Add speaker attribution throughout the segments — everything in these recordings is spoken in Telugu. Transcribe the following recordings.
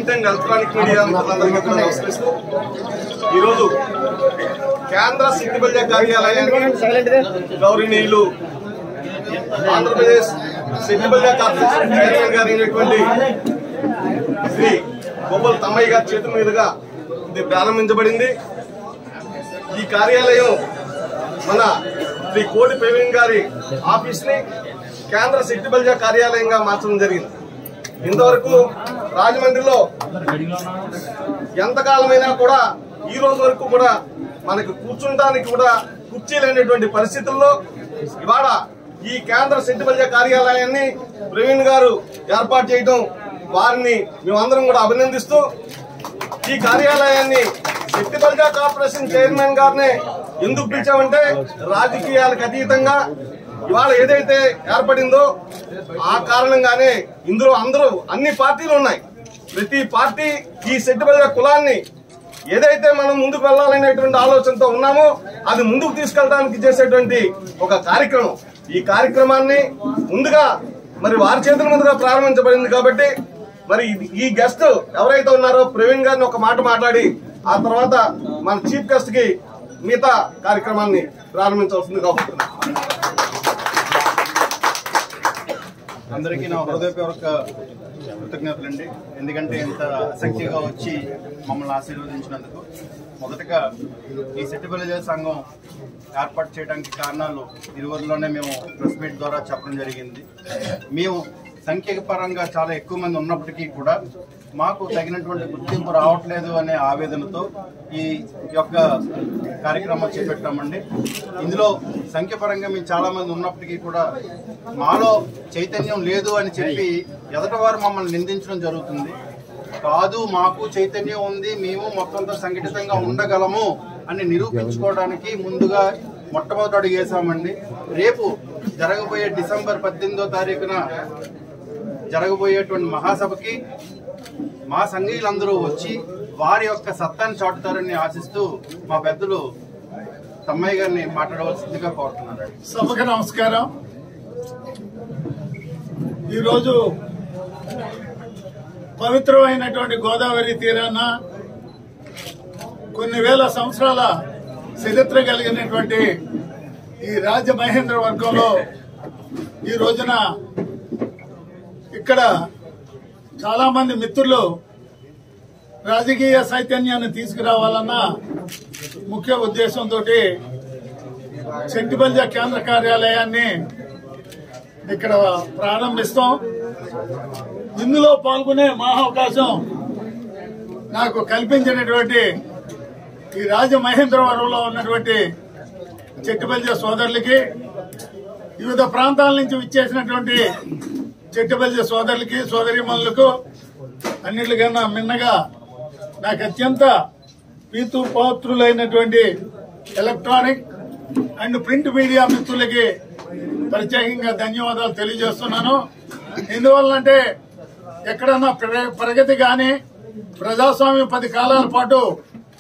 Speaker 1: ప్రింట్ అండ్ ఎలక్ట్రానిక్ మీడియా మిత్రులందరికీ కూడా నమస్కరిస్తూ ఈరోజు కేంద్ర సిట్ బల్జా కార్యాలయానికి గౌరవనీయులు ఆంధ్రప్రదేశ్ సిట్ బల్జా కార్పొరేషన్ చైర్మన్ గారు అయినటువంటి శ్రీ గోపాల్ తమ్మయ్య గారి చేతుల మీదుగా ఇది ప్రారంభించబడింది. ఈ కార్యాలయం మన శ్రీ కోటి ప్రవీణ్ గారి ఆఫీస్ ని కేంద్ర సిట్ బల్జా కార్యాలయంగా మార్చడం జరిగింది. ఇంతవరకు రాజమండ్రిలో ఎంతకాలమైనా కూడా ఈ రోజు వరకు కూడా మనకు కూర్చుంటానికి కూడా కుర్చీలైనటువంటి పరిస్థితుల్లో ఇవాళ ఈ కేంద్ర సిట్ బల్జా కార్యాలయాన్ని ప్రవీణ్ గారు ఏర్పాటు చేయడం వారిని మేమందరం కూడా అభినందిస్తూ ఈ కార్యాలయాన్ని సిట్ బల్జా కార్పొరేషన్ చైర్మన్ గారినే ఎందుకు పిలిచామంటే రాజకీయాలకు అతీతంగా ఇవాళ ఏదైతే ఏర్పడిందో ఆ కారణంగానే ఇందులో అందరూ అన్ని పార్టీలు ఉన్నాయి. ప్రతి పార్టీ ఈ సిట్ బల్జా కులాన్ని ఏదైతే మనం ముందుకు వెళ్లాలనేటువంటి ఆలోచనతో ఉన్నామో అది ముందుకు తీసుకెళ్ళడానికి చేసేటువంటి ఒక కార్యక్రమం. ఈ కార్యక్రమాన్ని ముందుగా మరి వారి చేతుల మీదుగా ప్రారంభించబడింది కాబట్టి మరి ఈ గెస్ట్ ఎవరైతే ఉన్నారో ప్రవీణ్ గారిని ఒక మాట మాట్లాడి ఆ తర్వాత మన చీఫ్ గెస్ట్ కి మిగతా కార్యక్రమాన్ని ప్రారంభించవలసిందిగా కోరుతున్నాను.
Speaker 2: అందరికీ నా హృదయపూర్వక కృతజ్ఞతలండి. ఎందుకంటే ఇంత ఆసక్తిగా వచ్చి మమ్మల్ని ఆశీర్వదించినందుకు. మొదటగా ఈ సిట్ బల్జా సంఘం ఏర్పాటు చేయడానికి కారణాలు ఇరువురిలోనే మేము ప్రెస్ మీట్ ద్వారా చెప్పడం జరిగింది. మేము సంఖ్య పరంగా చాలా ఎక్కువ మంది ఉన్నప్పటికీ కూడా మాకు తగినటువంటి గుర్తింపు రావట్లేదు అనే ఆవేదనతో ఈ యొక్క కార్యక్రమం చేపట్టామండి. ఇందులో సంఖ్యపరంగా మేము చాలా మంది ఉన్నప్పటికీ కూడా మాలో చైతన్యం లేదు అని చెప్పి ఎదటి వారు మమ్మల్ని నిందించడం జరుగుతుంది. కాదు, మాకు చైతన్యం ఉంది, మేము మొత్తంతో సంఘటితంగా ఉండగలము అని నిరూపించుకోవడానికి ముందుగా మొట్టమొదటి అడుగు వేసామండి. రేపు జరగబోయే డిసెంబర్ 18వ తారీఖున జరగబోయేటువంటి మహాసభకి మా సంఘీయులందరూ వచ్చి వారి యొక్క సత్తాన్ని చాటుతారని ఆశిస్తూ మా పెద్దలు తమ్మయ్య గారిని మాట్లాడవలసిందిగా కోరుతున్నారు.
Speaker 3: సభకు నమస్కారం. ఈరోజు పవిత్రమైనటువంటి గోదావరి తీరాన కొన్ని వేల సంవత్సరాల చరిత్ర కలిగినటువంటి ఈ రాజమహేంద్ర వర్గంలో ఈ రోజున ఇక్కడ చాలా మంది మిత్రులు రాజకీయ చైతన్యాన్ని తీసుకురావాలన్న ముఖ్య ఉద్దేశంతో సిట్ బల్జా కేంద్ర కార్యాలయాన్ని ఇక్కడ ప్రారంభిస్తాం. ఇందులో పాల్గొనే మహావకాశం నాకు కల్పించినటువంటి ఈ రాజమహేంద్రవరంలో ఉన్నటువంటి సిట్ బల్జా సోదరులకి, వివిధ ప్రాంతాల నుంచి విచ్చేసినటువంటి సిట్ బల్జా సోదరులకి, సోదరీమణులకు అన్నిటికన్నా మిన్నగా నాకు అత్యంత ప్రీతిపాత్రులైనటువంటి ఎలక్ట్రానిక్ అండ్ ప్రింట్ మీడియా మిత్రులకి ప్రత్యేకంగా ధన్యవాదాలు తెలియజేస్తున్నాను. ఎందువల్లంటే ఎక్కడన్నా ప్రగతి గాని ప్రజాస్వామ్యం 10 కాలాల పాటు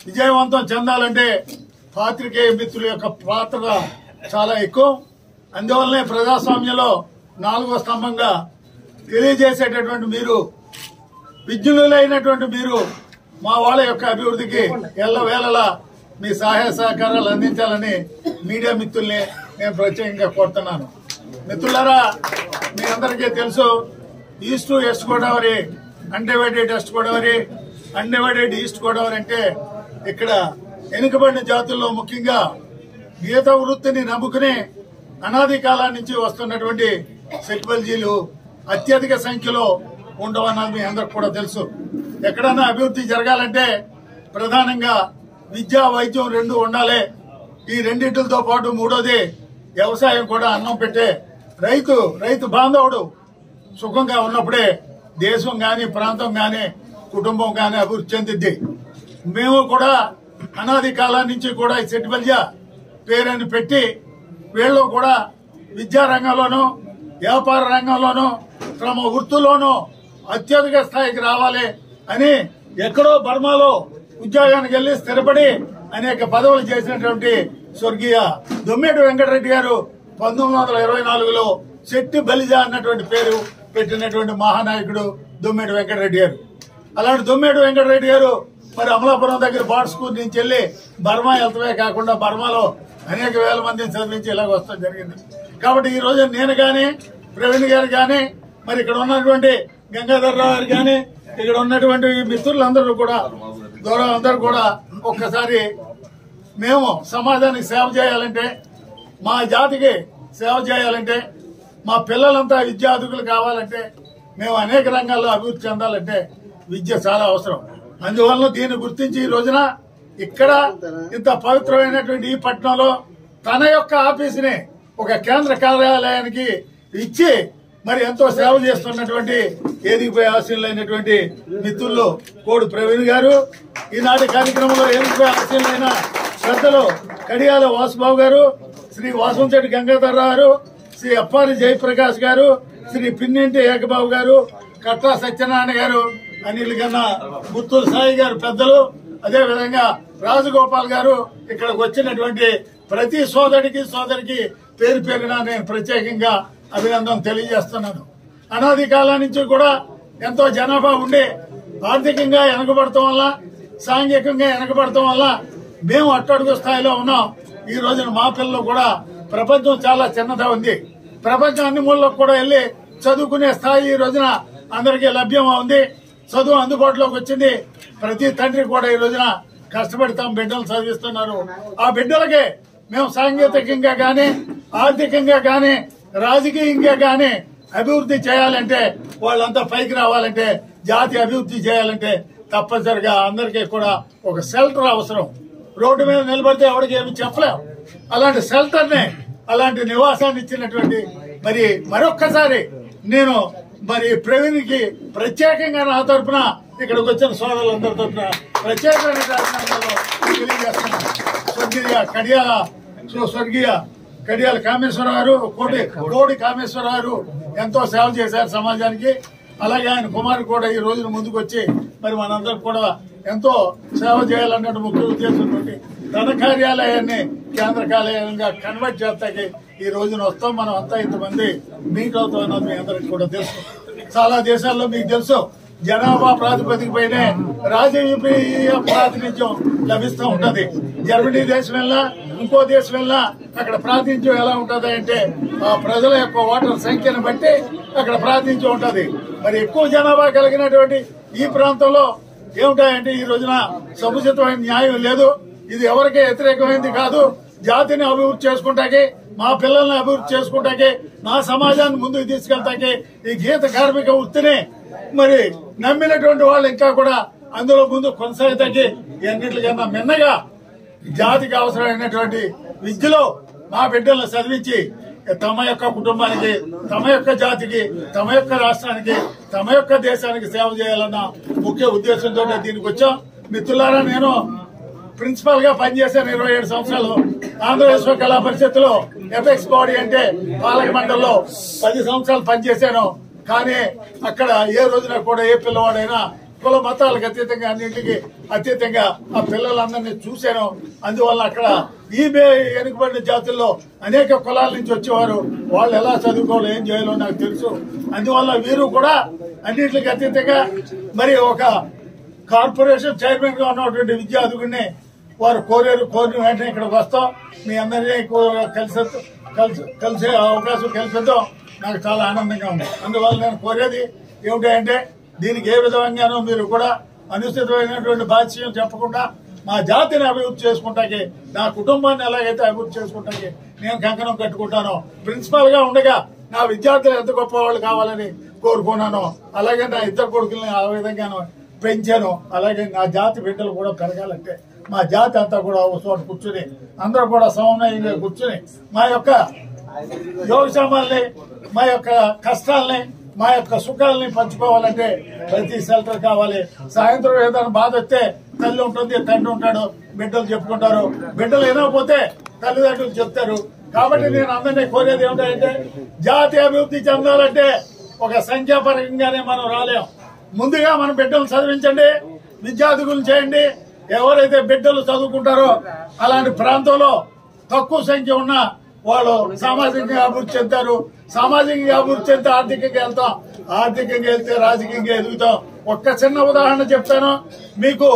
Speaker 3: విజయవంతం చెందాలంటే పాత్రికేయ మిత్రుల యొక్క పాత్ర చాలా ఎక్కువ. అందువల్లనే ప్రజాస్వామ్యంలో 4వ స్తంభంగా తెలియజేసేటటువంటి మీరు, విజ్ఞులైనటువంటి మీరు మా వాళ్ళ యొక్క అభివృద్ధికి ఎల్లవేళలా మీ సహాయ సహకారాలు అందించాలని మీడియా మిత్రుల్ని నేను ప్రత్యేకంగా కోరుతున్నాను. మిత్రులారా, మీ అందరికీ తెలుసు, east west Godavari, undivided west Godavari, undivided east Godavari అంటే ఇక్కడ వెనుకబడిన జాతుల్లో ముఖ్యంగా గీత వృత్తిని నమ్ముకుని అనాది కాలం నుంచి వస్తున్నటువంటి సిట్ బల్జీలు అత్యధిక సంఖ్యలో ఉండవన్నది మీ అందరికి కూడా తెలుసు. ఎక్కడన్నా అభివృద్ధి జరగాలంటే ప్రధానంగా విద్య, వైద్యం 2 ఉండాలి. ఈ రెండింటితో పాటు మూడోది వ్యవసాయం కూడా. అన్నం పెట్టే రైతు బాంధవుడు సుఖంగా ఉన్నప్పుడే దేశం గాని, ప్రాంతం గాని, కుటుంబం గాని అభివృద్ధి చెందిద్ది. మేము కూడా అనాది కాలం నుంచి కూడా ఈ సిట్ బల్జా పేరుని పెట్టి వీళ్ళు కూడా విద్యా రంగంలోనూ, వ్యాపార రంగంలోనూ, తమ వృత్తుల్లోనూ అత్యధిక స్థాయికి రావాలి అని ఎక్కడో బర్మాలో ఉద్యోగానికి వెళ్లి స్థిరపడి అనేక పదవులు చేసినటువంటి స్వర్గీయ దొమ్మేటి వెంకటరెడ్డి గారు 1924లో సిట్ బల్జా అన్నటువంటి పేరు పెట్టినటువంటి మహానాయకుడు దొమ్మేటి వెంకటరెడ్డి గారు. అలాంటి దొమ్మేడు వెంకటరెడ్డి గారు మరి అమలాపురం దగ్గర బాడ్ స్కూల్ నుంచి వెళ్లి బర్మా వెళ్తమే కాకుండా బర్మాలో అనేక వేల మందిని చదివించి ఇలాగ వస్తాం జరిగింది. కాబట్టి ఈ రోజు నేను గాని ప్రవీణ్ గారు గాని మరి ఇక్కడ ఉన్నటువంటి గంగాధర్ రావు గారు గాని ఇక్కడ ఉన్నటువంటి మిత్రులందరూ కూడా అందరూ కూడా ఒక్కసారి మేము సమాజానికి సేవ చేయాలంటే, మా జాతికి సేవ చేయాలంటే, మా పిల్లలంతా విద్యార్థులు కావాలంటే, మేము అనేక రంగాల్లో అభివృద్ధి చెందాలంటే విద్య చాలా అవసరం. అందువల్ల దీన్ని గుర్తించి ఈ రోజున ఇక్కడ ఇంత పవిత్రమైనటువంటి ఈ పట్టణంలో తన యొక్క ఆఫీసుని ఒక కేంద్ర కార్యాలయానికి ఇచ్చి మరి ఎంతో సేవ చేస్తున్నటువంటి ఏదిగిపోయి ఆశీనులైనటువంటి మిత్రులు కోడి ప్రవీణ్ గారు, ఈనాటి కార్యక్రమంలో ఏదిగిపోయి ఆశీనులైన పెద్దలు కడియాల వాసుబాబు గారు, శ్రీ వాసంశెట్టి గంగాధర్ గారు, శ్రీ అప్పారి జయప్రకాష్ గారు, శ్రీ పిన్నింటి ఏకబాబు గారు, కట్టా సత్యనారాయణ గారు, అనిల్ కన్నా ముత్తుల సాయి గారు పెద్దలు, అదే విధంగా రాజగోపాల్ గారు, ఇక్కడికి వచ్చినటువంటి ప్రతి సోదరికి పేరు పేరున నేను ప్రత్యేకంగా అభినందన తెలియజేస్తున్నాను. అనాది కాలం నుంచి కూడా ఎంతో జనాభా ఉండి ఆర్థికంగా వెనకబడటం వల్ల, సాంఘికంగా వెనకబడటం వల్ల మేము అట్టడుగు స్థాయిలో ఉన్నాం. ఈ రోజున మా పిల్లలు కూడా ప్రపంచం చాలా చిన్నదా ఉంది. ప్రపంచం అన్ని మూలలకు కూడా వెళ్లి చదువుకునే స్థాయి ఈ రోజున అందరికీ లభ్యం ఉంది. చదువు అందుబాటులోకి వచ్చింది. ప్రతి తండ్రి కూడా ఈ రోజున కష్టపడి తమ బిడ్డలు చదివిస్తున్నారు. ఆ బిడ్డలకే మేము సాంకేతికంగా గాని, ఆర్థికంగా గాని, రాజకీయంగా గాని అభివృద్ధి చేయాలంటే, వాళ్ళంతా పైకి రావాలంటే, జాతి అభివృద్ధి చేయాలంటే తప్పనిసరిగా అందరికీ కూడా ఒక షెల్టర్ అవసరం. రోడ్డు మీద నిలబడితే ఎవరికి ఏమి చెప్పలేం. అలాంటి షెల్టర్ ని, అలాంటి నివాసాన్ని ఇచ్చినటువంటి మరి మరొక్కసారి నేను మరి ప్రవీణ్ కి ప్రత్యేకంగా నా తరఫున ఇక్కడికి వచ్చిన సోదరులందరి తరఫున ప్రత్యేకమైన తెలియజేస్తున్నాను. స్వర్గీయ కడియాల కామేశ్వరరావు గారు, కోడి కామేశ్వరరావు గారు ఎంతో సేవ చేశారు సమాజానికి. అలాగే ఆయన కుమారుడు కూడా ఈ రోజున ముందుకు వచ్చి మరి మనందరికి కూడా ఎంతో సేవ చేయాలన్నట్టు ముఖ్య ఉద్దేశంతో ధన కార్యాలయాన్ని కేంద్ర కార్యాలయంగా కన్వర్ట్ చేస్తాకి ఈ రోజున వస్తాం. మనం అంతా ఇంతమంది మీట్ అవుతాం అన్నది మీ అందరికి కూడా తెలుసు. చాలా దేశాల్లో మీకు తెలుసు జనాభా ప్రాతిపదికపైనే రాజకీయ ప్రాతినిధ్యం లభిస్తూ ఉంటది. జర్మనీ దేశం వెళ్ళినా, ఇంకో దేశం వెళ్ళినా అక్కడ ప్రాతినిధ్యం ఎలా ఉంటది అంటే ఆ ప్రజల యొక్క ఓటర్ సంఖ్యను బట్టి అక్కడ ప్రాతినిధ్యం ఉంటది. మరి ఎక్కువ జనాభా కలిగినటువంటి ఈ ప్రాంతంలో ఏమిటాయంటే ఈ రోజున సముచితమైన న్యాయం లేదు. ఇది ఎవరికీ వ్యతిరేకమైంది కాదు. జాతిని అభివృద్ధి చేసుకుంటాకి, మా పిల్లల్ని అభివృద్ధి చేసుకుంటాకి, మా సమాజాన్ని ముందుకు తీసుకెళ్తాకి ఈ గీత కార్మిక వృత్తిని మరి నమ్మినటువంటి వాళ్ళు ఇంకా కూడా అందులో ముందు కొనసాగుతాకి ఎన్నిటికన్నా మిన్నగా జాతికి అవసరమైనటువంటి విద్యలో మా బిడ్డలను చదివించి తమ యొక్క కుటుంబానికి, తమ యొక్క జాతికి, తమ యొక్క రాష్ట్రానికి, తమ యొక్క దేశానికి సేవ చేయాలన్న ముఖ్య ఉద్దేశంతో దీనికి వచ్చాం. మిత్రులారా, నేను ప్రిన్సిపల్ గా పనిచేశాను 27 సంవత్సరాలు. ఆంధ్రప్రదేశ్ కళా పరిషత్తులో ఎఫెక్స్ బాడీ అంటే పాలక మండలిలో 10 సంవత్సరాలు పనిచేశాను. కానీ అక్కడ ఏ రోజున కూడా ఏ పిల్లవాడైనా కుల మతాలకు అతీతంగా, అన్నింటికి అతీతంగా ఆ పిల్లలందరినీ చూశాను. అందువల్ల అక్కడ ఈ వెనుకబడిన జాతుల్లో అనేక కులాల నుంచి వచ్చేవారు. వాళ్ళు ఎలా చదువుకోవాలో, ఏం చేయాలో నాకు తెలుసు. అందువల్ల వీరు కూడా అన్నింటికి అతీతంగా మరి ఒక కార్పొరేషన్ చైర్మన్ గా ఉన్నటువంటి విద్యార్థుడిని వారు కోరిన వెంటనే ఇక్కడికి వస్తాం. మీ అందరినీ కలిసే అవకాశం కల్పిద్దాం. నాకు చాలా ఆనందంగా ఉంది. అందువల్ల నేను కోరేది ఏమిటంటే దీనికి ఏ విధంగానూ మీరు కూడా అనుచితమైనటువంటి బాధ్యత చెప్పకుండా మా జాతిని అభివృద్ధి చేసుకుంటాకి, నా కుటుంబాన్ని ఎలాగైతే అభివృద్ధి చేసుకుంటాకి నేను కంకణం కట్టుకుంటానో, ప్రిన్సిపల్ గా ఉండగా నా విద్యార్థులు ఎంత గొప్ప వాళ్ళు కావాలని కోరుకున్నాను. అలాగే నా ఇద్దరు కొడుకుల్ని ఆ విధంగానూ పెంచాను. అలాగే నా జాతి బిడ్డలు కూడా పెరగాలంటే మా జాతి అంతా కూడా ఒక చోట కూర్చుని అందరూ కూడా సమన్వయంగా కూర్చుని మా యొక్క యోగక్షేమాల్ని, మా యొక్క కష్టాలని, మా యొక్క సుఖాలని పంచుకోవాలంటే ప్రతి షెల్టర్ కావాలి. సాయంత్రం ఏదైనా బాధ వస్తే తల్లి ఉంటుంది, తండ్రి ఉంటాడు, బిడ్డలు చెప్పుకుంటారు. బిడ్డలు వినకపోతే తల్లిదండ్రులు చెప్తారు. కాబట్టి నేను అందరినీ కోరేది ఏమిటంటే జాతి అభివృద్ధి చెందాలంటే ఒక సంఖ్యాపరంగానే మనం రాలేం. ముందుగా మన బిడ్డలు చదివించండి, విద్యార్థులు చేయండి. ఎవరైతే బిడ్డలు చదువుకుంటారో అలాంటి ప్రాంతంలో తక్కువ సంఖ్య ఉన్న వాళ్ళు సామాజికంగా అభివృద్ధి చెందుతారు. సామాజికంగా అభివృద్ధి చెందితే ఆర్థికంగా వెళ్తాం. ఆర్థికంగా వెళ్తే రాజకీయంగా ఎదుగుతాం. ఒక్క చిన్న ఉదాహరణ చెప్తాను మీకు.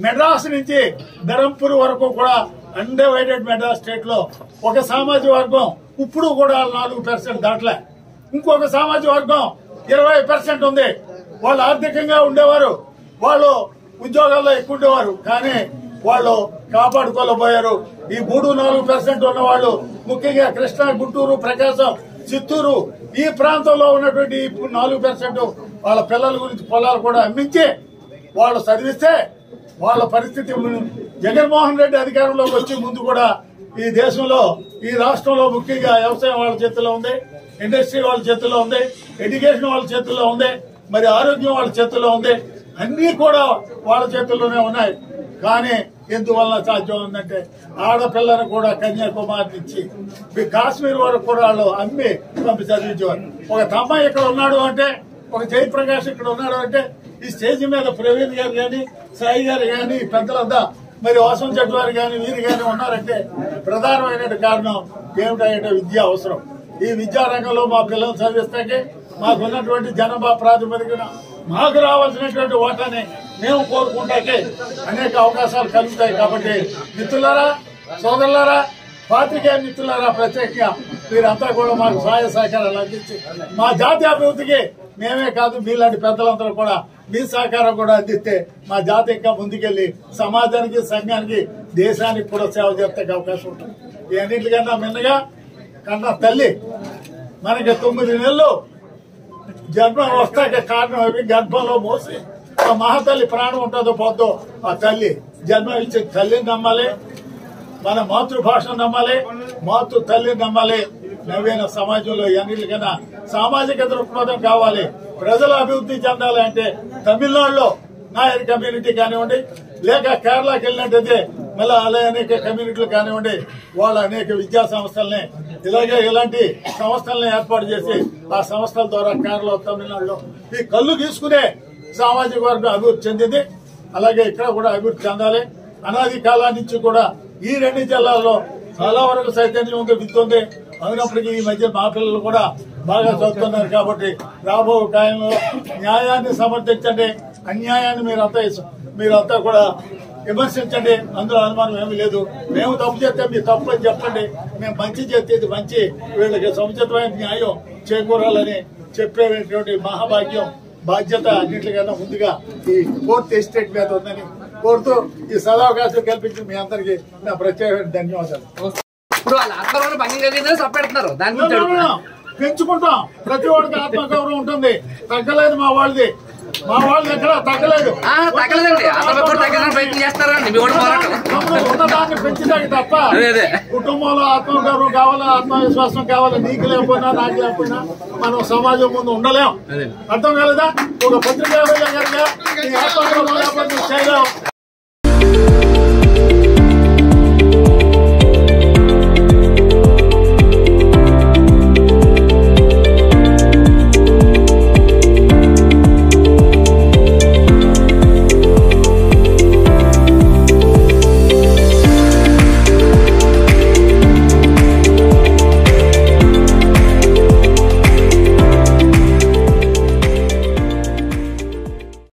Speaker 3: మెడ్రాస్ నుంచి ధరంపూర్ వరకు కూడా అన్డివైడెడ్ మెడ్రాస్ స్టేట్ లో ఒక సామాజిక వర్గం ఇప్పుడు కూడా 4% దాటలే. ఇంకొక సామాజిక వర్గం 20% ఉంది. వాళ్ళు ఆర్థికంగా ఉండేవారు, వాళ్ళు ఉద్యోగాల్లో ఎక్కువ ఉండేవారు, కానీ వాళ్ళు కాపాడుకోలేకపోయారు. ఈ 3-4% ఉన్న వాళ్ళు ముఖ్యంగా కృష్ణా, గుంటూరు, ప్రకాశం, చిత్తూరు ఈ ప్రాంతంలో ఉన్నటువంటి 4% వాళ్ళ పిల్లల గురించి పొలాలు కూడా అమ్మించి వాళ్ళు చదివిస్తే వాళ్ళ పరిస్థితి జగన్మోహన్ రెడ్డి అధికారంలోకి వచ్చి ముందు కూడా ఈ దేశంలో ఈ రాష్ట్రంలో ముఖ్యంగా వ్యవసాయం వాళ్ళ చేతుల్లో ఉంది, ఇండస్ట్రీ వాళ్ళ చేతుల్లో ఉంది, ఎడ్యుకేషన్ వాళ్ళ చేతుల్లో ఉంది, మరి ఆరోగ్యం వాళ్ళ చేతుల్లో ఉంది. అన్ని కూడా వాళ్ళ చేతుల్లోనే ఉన్నాయి. కానీ ఎందువల్ల సాధ్యం ఉందంటే ఆడపిల్లను కూడా కన్యాకుమారి నుంచి కాశ్మీర్ వరకు కూడా వాళ్ళు అమ్మి పంపి చదివించేవారు. ఒక తమ్మాయి ఇక్కడ ఉన్నాడు అంటే, ఒక జయప్రకాష్ ఇక్కడ ఉన్నాడు అంటే ఈ స్టేజ్ మీద ప్రవీణ్ గారు కానీ, సాయి గారు కానీ, పెద్దలంతా మరి వాసం చెట్టు వారు కానీ, వీరు కానీ ఉన్నారంటే ప్రధానమైన కారణం ఏమిటంటే విద్య అవసరం. ఈ విద్యా రంగంలో మా పిల్లలు చదివిస్తాకే మాకున్నటువంటి జనాభా ప్రాతిపదికన మాకు రావాల్సినటువంటి ఓటాన్ని మేము కోరుకుంటాకే అనేక అవకాశాలు కలుగుతాయి. కాబట్టి మిత్రులారా, సోదరులారా, పాత్రికేయ మిత్రులారా, ప్రత్యేకంగా మీరంతా కూడా మాకు సహాయ సహకారాలు అందించి మా జాతి అభివృద్ధికి మేమే కాదు మీలాంటి పెద్దలందరూ కూడా మీ సహకారం కూడా అందిస్తే మా జాతి ఇంకా ముందుకెళ్లి సమాజానికి, సంఘానికి, దేశానికి కూడా సేవ చేసే అవకాశం ఉంటుంది. ఈ అన్నింటికన్నా మిన్నగా కన్నా తల్లి మనకి 9 నెలలు జన్మ వస్తాక కారణం అవి గర్భంలో మోసి ఆ మహాతల్లి ప్రాణం ఉంటుందో పోద్దో ఆ తల్లి జన్మ ఇచ్చే తల్లిని నమ్మాలి, మన మాతృభాషను నమ్మాలి, మాతృ తల్లిని నమ్మాలి. నవీన సమాజంలో అన్నిటికన్నా సామాజిక దృక్పథం కావాలి. ప్రజల అభివృద్ధి చెందాలి అంటే తమిళనాడులో నాయర్ కమ్యూనిటీ కానివ్వండి, లేక కేరళకి వెళ్ళినట్టయితే మళ్ళీ అలా అనేక కమ్యూనిటీలు కానివ్వండి, వాళ్ళ అనేక విద్యా సంస్థల్ని ఇలాంటి సంస్థల్ని ఏర్పాటు చేసి ఆ సంస్థల ద్వారా కేరళ, తమిళనాడులో ఈ కళ్ళు తీసుకునే సామాజిక వర్గం అభివృద్ధి చెందింది. అలాగే ఇక్కడ కూడా అభివృద్ధి చెందాలి. అనాది కాలం నుంచి కూడా ఈ 2 జిల్లాల్లో చాలా వరకు చైతన్యం ఉంది, విద్య ఉంది. అయినప్పటికీ ఈ మధ్య మా పిల్లలు కూడా బాగా చదువుతున్నారు. కాబట్టి రాబో కాలంలో న్యాయాన్ని సమర్థించండి, అన్యాయాన్ని మీరంతా కూడా విమర్శించండి. అందులో అనుమానం ఏమీ లేదు. మేము తప్పు చేస్తే మీరు తప్పు అని చెప్పండి, మేము మంచి చేస్తే ఇది మంచి, వీళ్ళకి సముచితమైన న్యాయం చేకూరాలని చెప్పేటువంటి మహాభాగ్యం, బాధ్యత అన్నింటికన్నా ముందుగా ఈ 4th ఎస్టేట్ మీద ఉందని కోరుతూ ఈ సదావకాశం కల్పించిన మీ అందరికీ నా ప్రత్యేకమైన ధన్యవాదాలు.
Speaker 4: ఇప్పుడు వాళ్ళ ఆత్మగౌరవం భంగం కలిగిందని సపడతారు, దాని గురించి
Speaker 3: పెంచుకుంటాం. ప్రతి ఒక్కరికి ఆత్మగౌరవం ఉంటుంది, తగ్గలేదు మా వాళ్ళది ఎక్కడ తగ్గలేదు.
Speaker 4: తగ్గలేదండి, తగ్గడానికి ప్రయత్నం చేస్తారండి.
Speaker 3: ఉన్నదాన్ని పెంచడానికి తప్ప కుటుంబంలో ఆత్మగౌరవం కావాలా, ఆత్మవిశ్వాసం కావాలా. నీకు లేకపోయినా నాకు లేకపోయినా మనం సమాజం ముందు ఉండలేం. అర్థం కాలేదా? ఒక పత్రికా విలేకరుగా ఈ ఆత్మగౌరవం లేకపోతే చేయలేం.